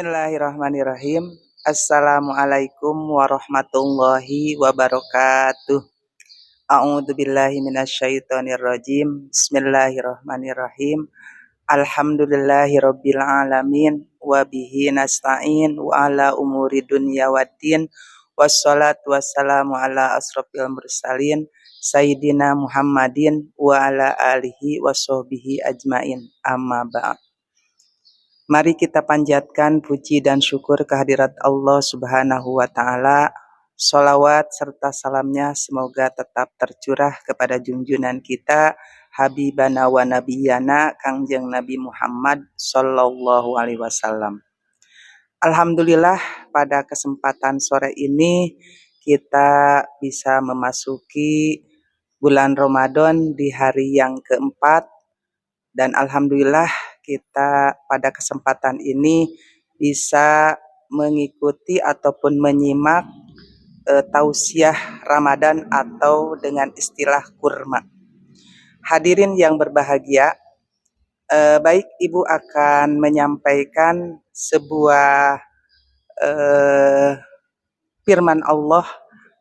Bismillahirrahmanirrahim. Assalamualaikum warahmatullahi wabarakatuh. A'udzubillahi minasyaitonirrajim. Bismillahirrahmanirrahim. Alhamdulillahirabbil alamin wa bihi nasta'in wa ala umuri dunya waddin. Wassalatu wassalamu ala asrofil mursalin Sayyidina Muhammadin wa ala alihi washabbihi ajmain. Amma ba'd. Mari kita panjatkan puji dan syukur kehadirat Allah Subhanahu wa Ta'ala. Sholawat serta salamnya semoga tetap tercurah kepada junjungan kita, Habibana wa Nabiyana, Kangjeng Nabi Muhammad Sallallahu Alaihi Wasallam. Alhamdulillah, pada kesempatan sore ini kita bisa memasuki bulan Ramadan di hari yang keempat. Dan alhamdulillah kita pada kesempatan ini bisa mengikuti ataupun menyimak tausiah Ramadan atau dengan istilah kurma. Hadirin yang berbahagia, baik Ibu akan menyampaikan sebuah firman Allah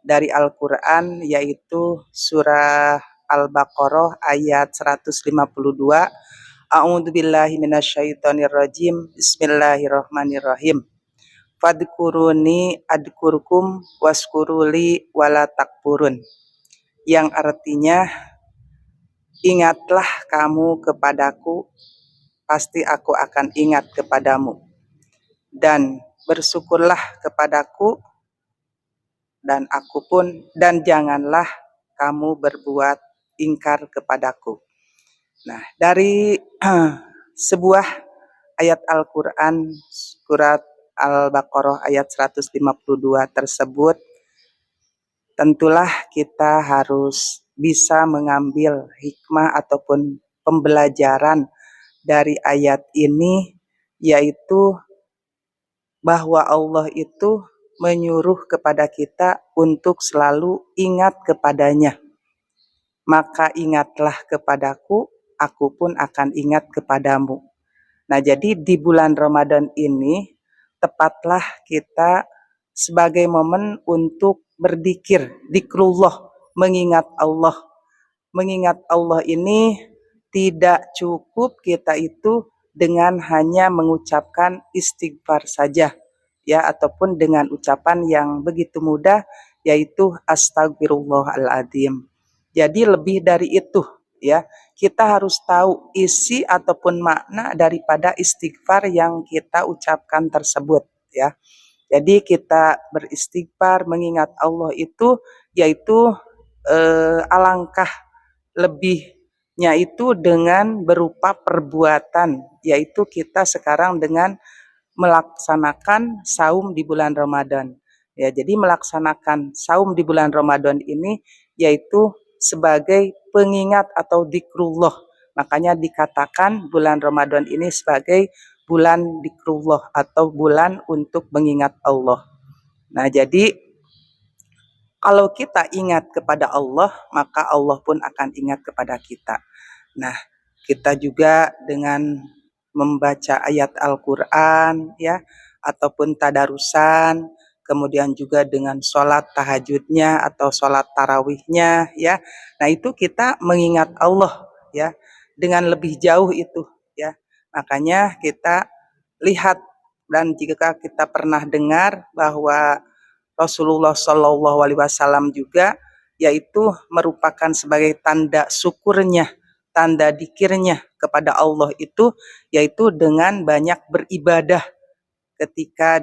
dari Al-Quran, yaitu surah Al-Baqarah ayat 152. A'udzubillahi minasyaitonirrajim. Bismillahirrahmanirrahim. Fadkuruni adkurkum waskuruli wala takfurun. Yang artinya, ingatlah kamu kepadaku, pasti aku akan ingat kepadamu. Dan bersyukurlah kepadaku, dan janganlah kamu berbuat ingkar kepadaku. Nah, dari sebuah ayat Al-Quran, surat Al-Baqarah ayat 152 tersebut, tentulah kita harus bisa mengambil hikmah ataupun pembelajaran dari ayat ini, yaitu bahwa Allah itu menyuruh kepada kita untuk selalu ingat kepadanya. Maka ingatlah kepadaku, aku pun akan ingat kepadamu. Nah, jadi di bulan Ramadan ini tepatlah kita sebagai momen untuk berzikir, zikrullah, mengingat Allah. Mengingat Allah ini tidak cukup kita itu dengan hanya mengucapkan istighfar saja, ya, ataupun dengan ucapan yang begitu mudah, yaitu astagfirullahaladzim. Jadi lebih dari itu, ya, kita harus tahu isi ataupun makna daripada istighfar yang kita ucapkan tersebut, ya. Jadi kita beristighfar mengingat Allah itu, yaitu alangkah lebihnya itu dengan berupa perbuatan, yaitu kita sekarang dengan melaksanakan saum di bulan Ramadan. Ya, jadi melaksanakan saum di bulan Ramadan ini yaitu sebagai pengingat atau zikrullah. Makanya dikatakan bulan Ramadan ini sebagai bulan zikrullah atau bulan untuk mengingat Allah. Nah, jadi kalau kita ingat kepada Allah, maka Allah pun akan ingat kepada kita. Nah, kita juga dengan membaca ayat Al-Quran, ya, ataupun tadarusan, kemudian juga dengan sholat tahajudnya atau sholat tarawihnya, ya. Nah, itu kita mengingat Allah, ya, dengan lebih jauh itu, ya. Makanya kita lihat, dan jika kita pernah dengar bahwa Rasulullah Shallallahu Alaihi Wasallam juga, yaitu merupakan sebagai tanda syukurnya, tanda dikirnya kepada Allah itu, yaitu dengan banyak beribadah. Ketika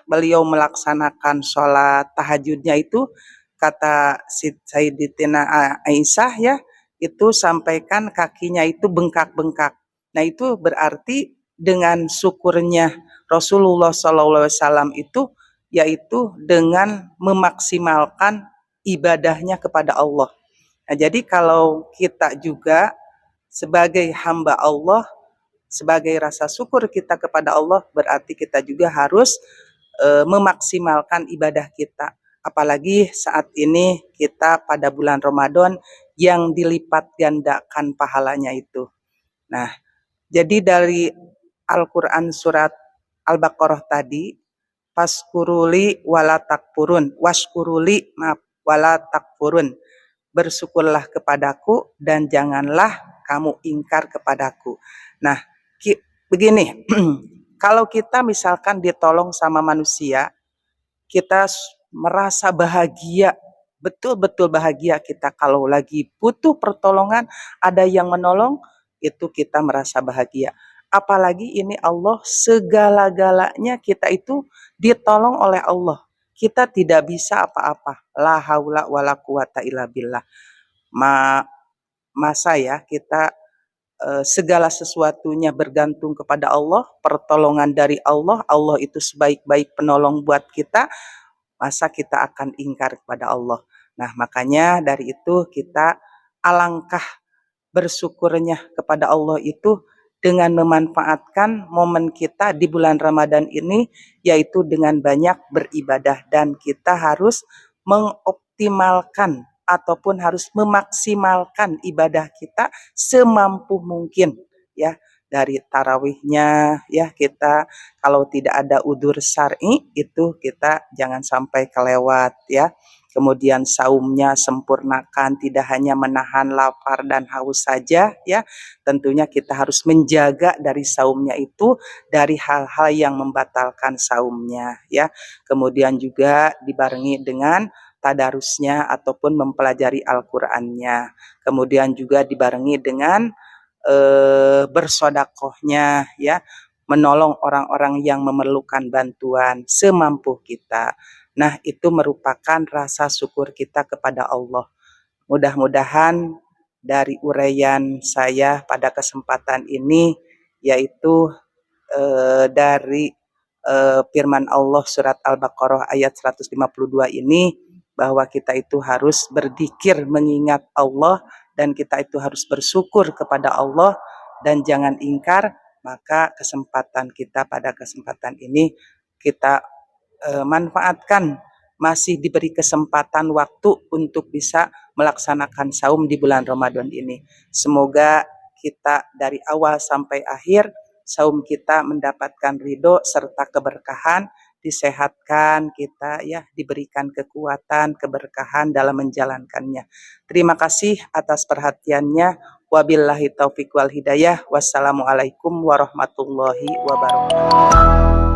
beliau melaksanakan sholat tahajudnya itu, kata Sayyidatina Aisyah, ya, itu sampaikan kakinya itu bengkak-bengkak. Nah, itu berarti dengan syukurnya Rasulullah SAW itu, yaitu dengan memaksimalkan ibadahnya kepada Allah. Nah, jadi kalau kita juga sebagai hamba Allah, sebagai rasa syukur kita kepada Allah, berarti kita juga harus memaksimalkan ibadah kita. Apalagi saat ini kita pada bulan Ramadan yang dilipat gandakan pahalanya itu. Nah, jadi dari Al-Quran surat Al-Baqarah tadi, faskuruli wala takfurun, waskuruli maaf wala takfurun, bersyukurlah kepadaku dan janganlah kamu ingkar kepadaku. Nah, begini, kalau kita misalkan ditolong sama manusia, kita merasa bahagia, betul-betul bahagia kita. Kalau lagi butuh pertolongan, ada yang menolong, itu kita merasa bahagia. Apalagi ini Allah, segala-galanya kita itu ditolong oleh Allah. Kita tidak bisa apa-apa. La haula wala quwata illa billah. Masa ya kita segala sesuatunya bergantung kepada Allah, pertolongan dari Allah, Allah itu sebaik-baik penolong buat kita, masa kita akan ingkar kepada Allah. Nah, makanya dari itu kita alangkah bersyukurnya kepada Allah itu dengan memanfaatkan momen kita di bulan Ramadan ini, yaitu dengan banyak beribadah, dan kita harus mengoptimalkan ataupun harus memaksimalkan ibadah kita semampu mungkin ya. Dari tarawihnya ya, kita kalau tidak ada udzur syar'i itu kita jangan sampai kelewat ya. Kemudian saumnya sempurnakan, tidak hanya menahan lapar dan haus saja ya. Tentunya kita harus menjaga dari saumnya itu dari hal-hal yang membatalkan saumnya ya. Kemudian juga dibarengi dengan tadarusnya ataupun mempelajari Al-Qur'annya. Kemudian juga dibarengi dengan bersodakohnya ya, menolong orang-orang yang memerlukan bantuan semampu kita. Nah, itu merupakan rasa syukur kita kepada Allah. Mudah-mudahan dari uraian saya pada kesempatan ini, yaitu dari firman Allah surat Al-Baqarah ayat 152 ini, bahwa kita itu harus berzikir mengingat Allah, dan kita itu harus bersyukur kepada Allah dan jangan ingkar. Maka kesempatan kita pada kesempatan ini kita manfaatkan, masih diberi kesempatan waktu untuk bisa melaksanakan saum di bulan Ramadan ini. Semoga kita dari awal sampai akhir saum kita mendapatkan ridho serta keberkahan, disehatkan kita ya, diberikan kekuatan, keberkahan dalam menjalankannya. Terima kasih atas perhatiannya. Wabillahi taufiq wal hidayah. Wassalamualaikum warahmatullahi wabarakatuh.